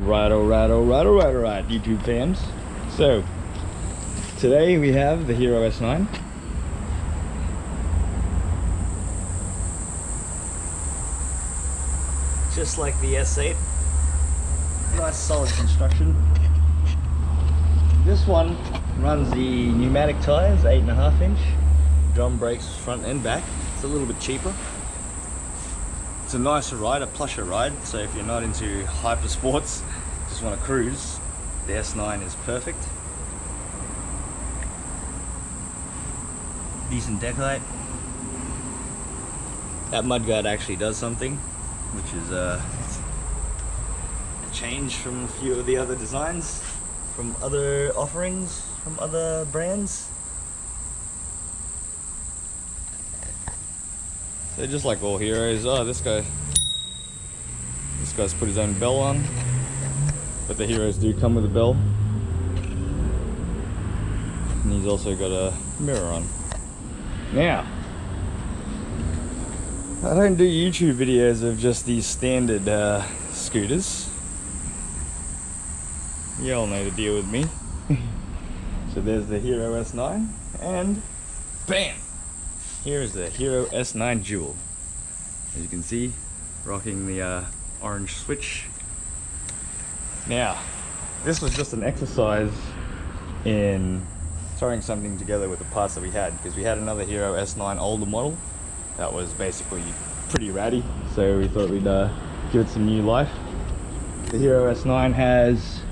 Right, YouTube fans. So, today we have the Hero S9. Just like the S8. Nice solid construction. This one runs the pneumatic tires, 8.5 inch. Drum brakes front and back. It's a little bit cheaper. It's a nicer ride, a plusher ride, so if you're not into hyper sports, just want to cruise, the S9 is perfect. Decent deck height. That mudguard actually does something, which is a change from a few of the other designs, from other offerings, from other brands. So just like all heroes, this guy's put his own bell on, but the heroes do come with a bell. And he's also got a mirror on. Now, I don't do YouTube videos of just these standard scooters. You all know the deal with me. So there's the Hero S9, and bam! Here is the Hero S9 Dual. As you can see, rocking the orange switch. Now, this was just an exercise in throwing something together with the parts that we had, because we had another Hero S9 older model that was basically pretty ratty, so we thought we'd give it some new life. The Hero S9 has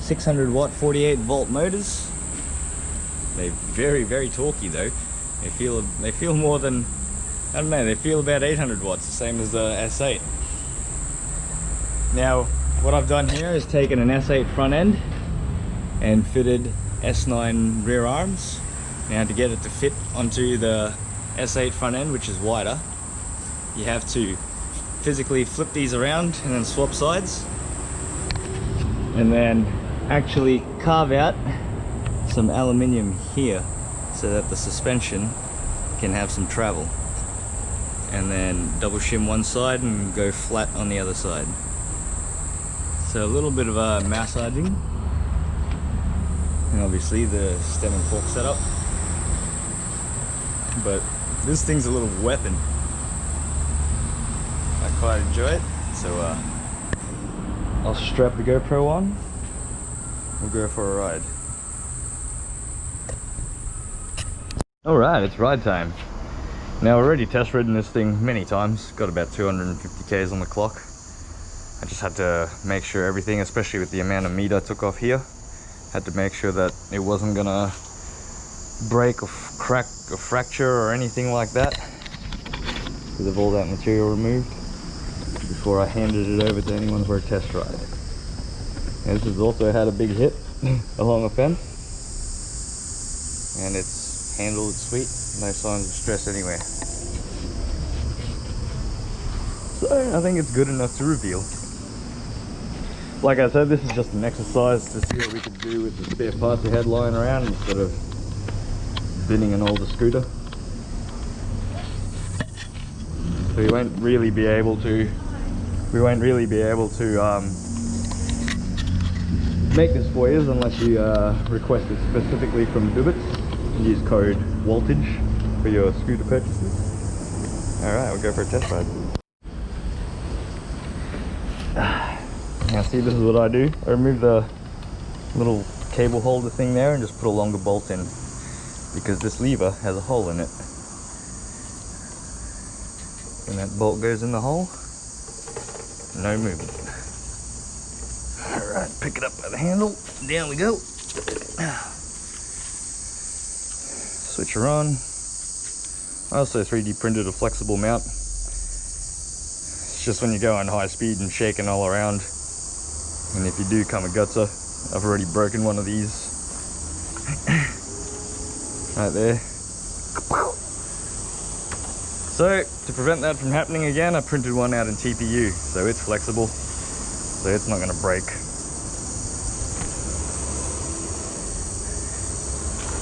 600 watt 48 volt motors. They're very, very torquey though. They feel more than, I don't know, they feel about 800 watts, the same as the S8. Now, what I've done here is taken an S8 front end and fitted S9 rear arms. Now, to get it to fit onto the S8 front end, which is wider, you have to physically flip these around and then swap sides, and then actually carve out some aluminium here so that the suspension can have some travel, and then double shim one side and go flat on the other side. So a little bit of massaging, and obviously the stem and fork setup, but this thing's a little weapon. I quite enjoy it, so I'll strap the GoPro on. We'll go for a ride. Alright, it's ride time. Now, I've already test ridden this thing many times, got about 250 k's on the clock. I just had to make sure everything, especially with the amount of meat I took off here, had to make sure that it wasn't gonna break or crack or fracture or anything like that, because of all that material removed, before I handed it over to anyone for a test ride. And this has also had a big hit along a fence, and it's handled it sweet, no signs of stress anywhere. So I think it's good enough to reveal. Like I said, this is just an exercise to see what we could do with the spare parts we had lying around instead of binning an older scooter. So we won't really be able to make this for you unless you request it specifically from Bibbits. Use code voltage for your scooter purchases. Alright, we'll go for a test ride. Now see, this is what I do. I remove the little cable holder thing there and just put a longer bolt in, because this lever has a hole in it. When that bolt goes in the hole, no movement. Alright, pick it up by the handle, down we go. Switch her on. I also 3D printed a flexible mount. It's just when you go on high speed and shaking all around, and if you do come a gutser, I've already broken one of these right there. So to prevent that from happening again, I printed one out in TPU, so it's flexible, so it's not going to break.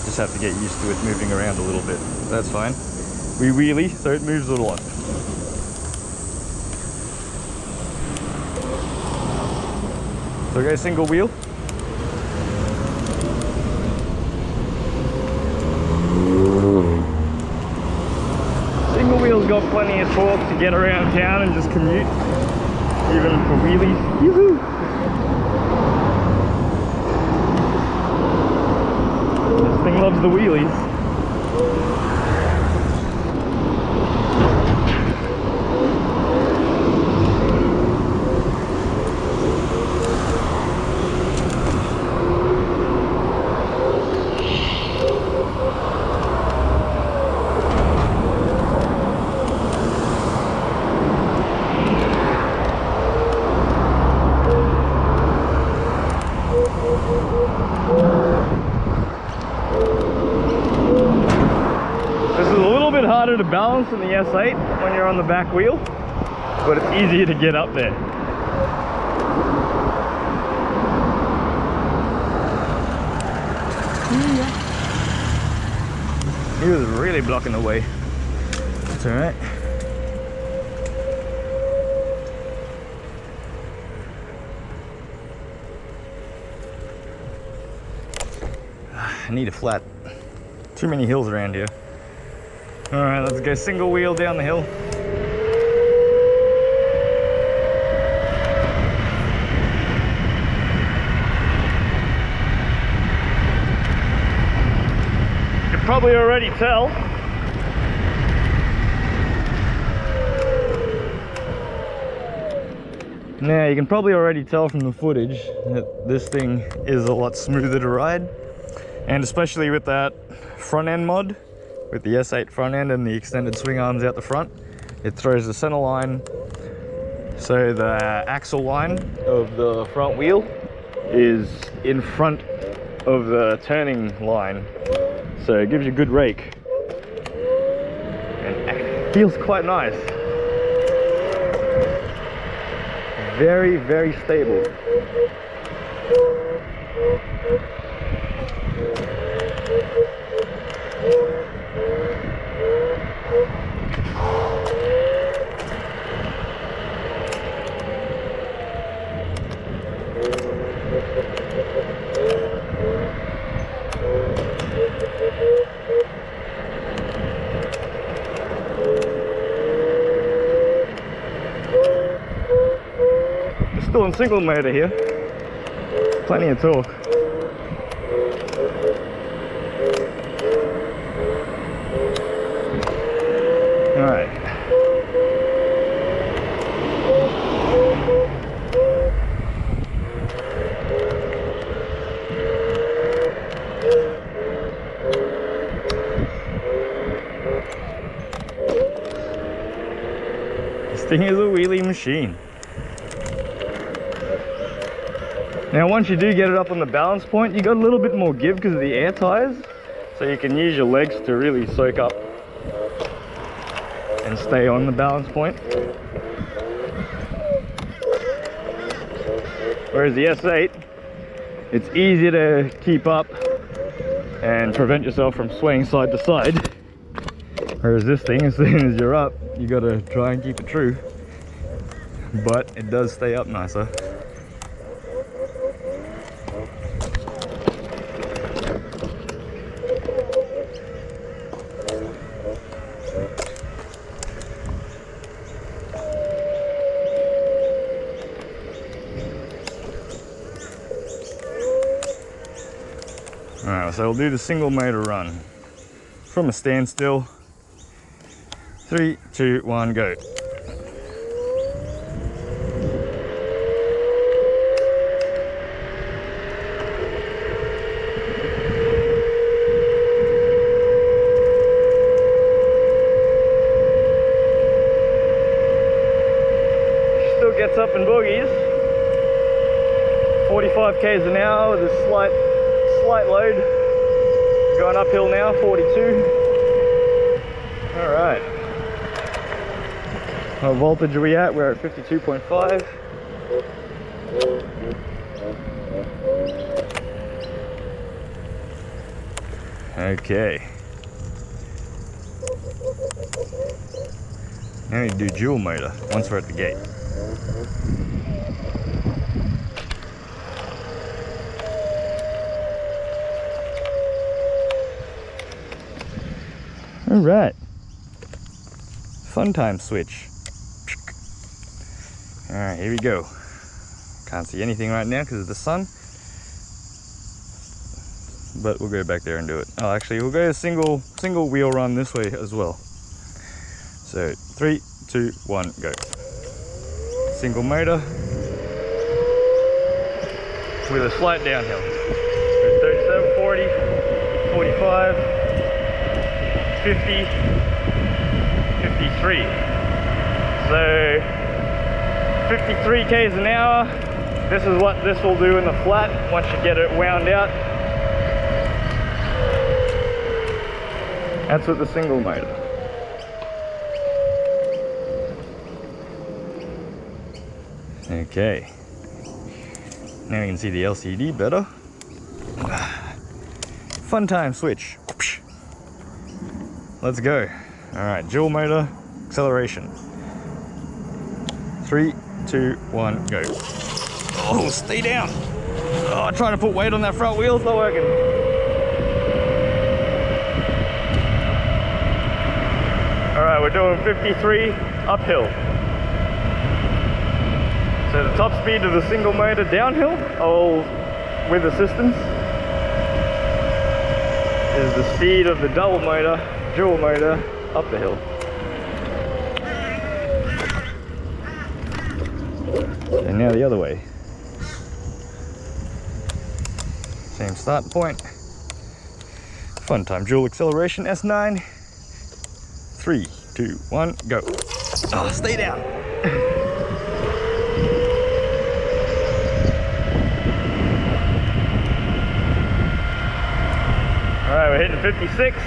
Just have to get used to it moving around a little bit. That's fine. We wheelie, so it moves a lot. So go single wheel. Single wheel's got plenty of torque to get around town and just commute, even for wheelies. Yoo-hoo! This thing loves the wheelies. Harder to balance than the S8 when you're on the back wheel, but it's easier to get up there. He was really blocking the way. It's alright. I need a flat. Too many hills around here. Alright, let's go single wheel down the hill. You can probably already tell. Now, you can probably already tell from the footage that this thing is a lot smoother to ride. And especially with that front end mod. With the S8 front end and the extended swing arms out the front, it throws the center line, so the axle line of the front wheel is in front of the turning line, so it gives you a good rake and it feels quite nice. Very, very stable. Still in single motor here, plenty of torque. Alright. This thing is a wheelie machine. Now once you do get it up on the balance point, you got a little bit more give because of the air tires, so you can use your legs to really soak up and stay on the balance point. Whereas the S8, it's easier to keep up and prevent yourself from swaying side to side. Whereas this thing, as soon as you're up, you gotta try and keep it true, but it does stay up nicer. Alright, so we'll do the single motor run from a standstill. 3, 2, 1, go. Still gets up in boogies. 45 k's an hour with a slight load. Going uphill now, 42. Alright. What voltage are we at? We're at 52.5. Okay. Now we do dual motor once we're at the gate. All right. Fun time switch. All right, here we go. Can't see anything right now because of the sun. But we'll go back there and do it. Oh, actually, we'll go a single wheel run this way as well. So 3, 2, 1, go. Single motor with a slight downhill. 37, 40, 45, 50, 53. So 53 k's an hour. This is what this will do in the flat once you get it wound out. That's with the single motor. Okay. Now you can see the LCD better. Fun time switch. Let's go. Alright, dual motor, acceleration. 3, 2, 1, go. Oh, stay down. Oh, trying to put weight on that front wheel's not working. Alright, we're doing 53 uphill. So the top speed of the single motor downhill, with assistance, is the speed of the double motor, dual motor, up the hill. And now the other way. Same start point. Fun time dual acceleration, S9. 3, 2, 1, go. Oh, stay down. All right, we're hitting 56.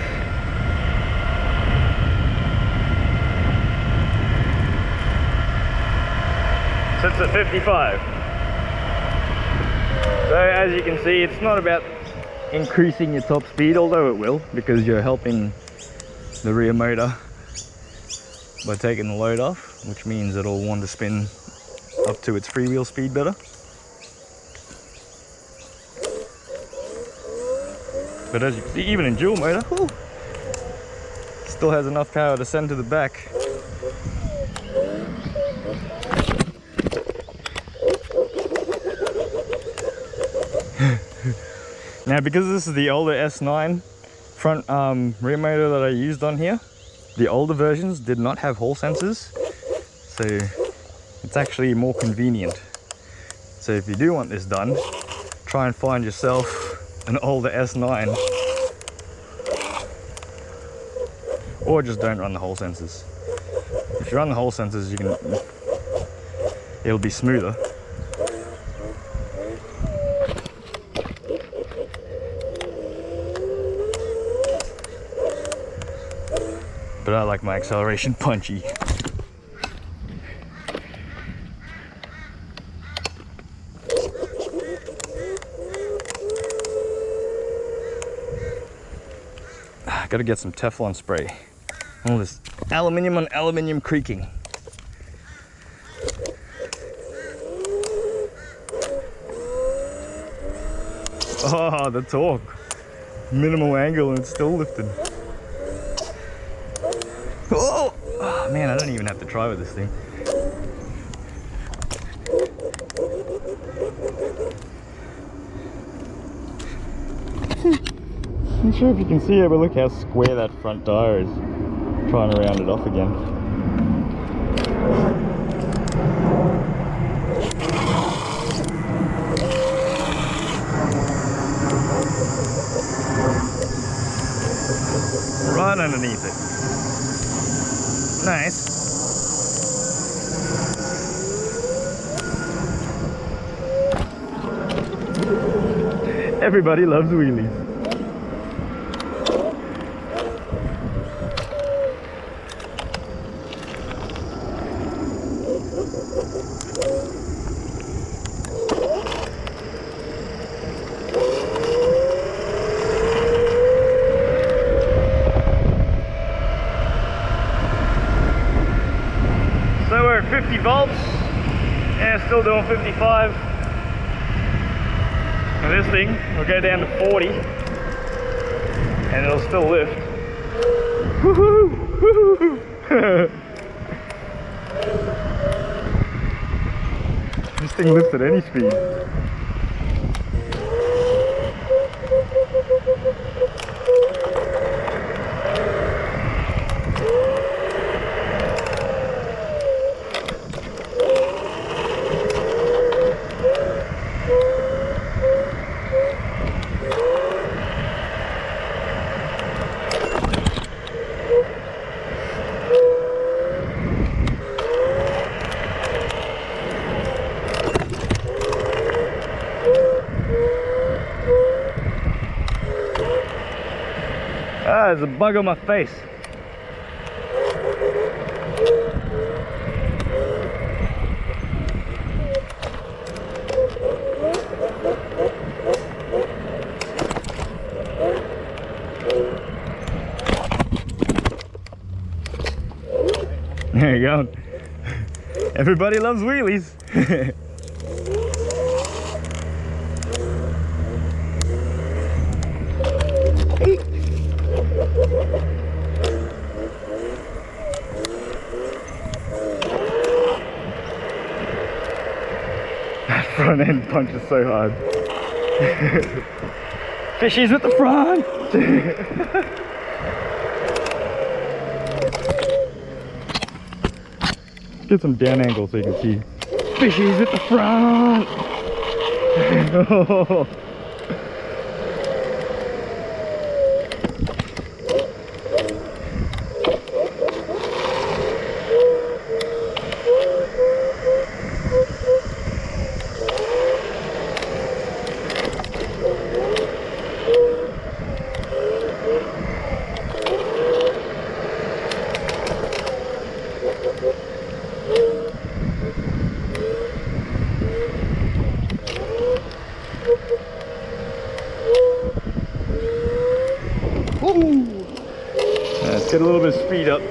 Sits at 55. So as you can see, it's not about increasing your top speed, although it will, because you're helping the rear motor by taking the load off, which means it'll want to spin up to its freewheel speed better. But as you can see, even in dual motor, still has enough power to send to the back. Now, because this is the older S9 front rear motor that I used on here, the older versions did not have hall sensors, so it's actually more convenient. So if you do want this done, try and find yourself an older S9, or just don't run the hall sensors. If you run the hall sensors, it'll be smoother. But I like my acceleration punchy. Gotta get some Teflon spray. All this aluminium on aluminium creaking. Oh, the torque. Minimal angle and it's still lifted. Oh man, I don't even have to try with this thing. I'm not sure if you can see it, but look how square that front tire is. I'm trying to round it off again. Right underneath it. Nice. Everybody loves wheelies. So we're at 50 volts and still doing 55. And this thing will go down to 40 and it'll still lift. This thing lifts at any speed. Ah, there's a bug on my face. There you go. Everybody loves wheelies. That front end punches so hard. Fishies with the front! Get some down angle so you can see. Fishies with the front! Oh. Let's get a little bit of speed up.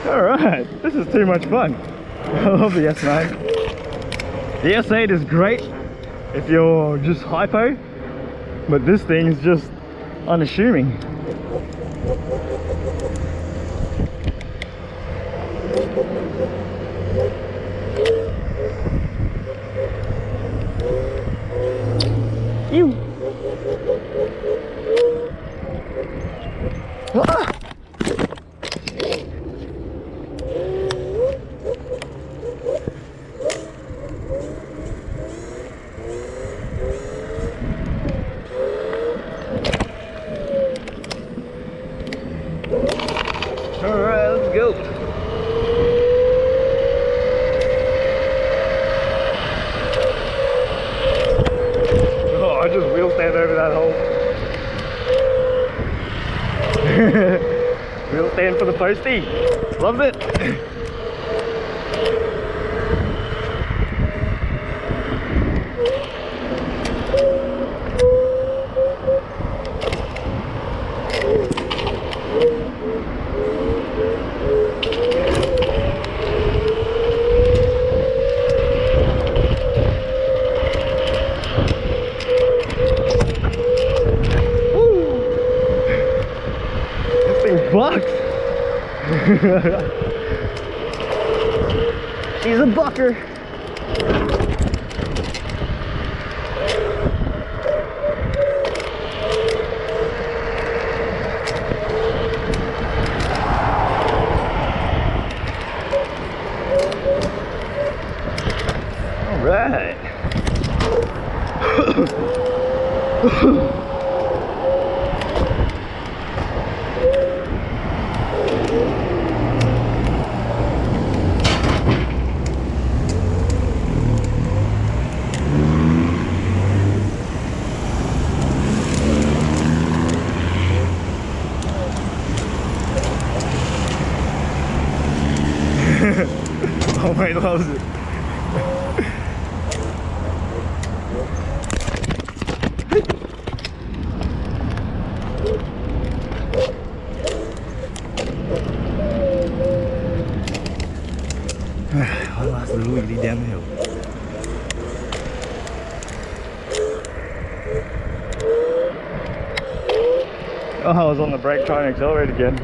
Alright, this is too much fun. I love the S9. The S8 is great if you're just hypo, but this thing is just unassuming. Ew. Ah! Alright, let's go. Oh, I just wheel stand over that hole. Wheel stand for the postie. Loves it. Bucks. She's a bucker. All right. close it. One last little wheelie down the hill. Oh, I was on the brake trying to accelerate again.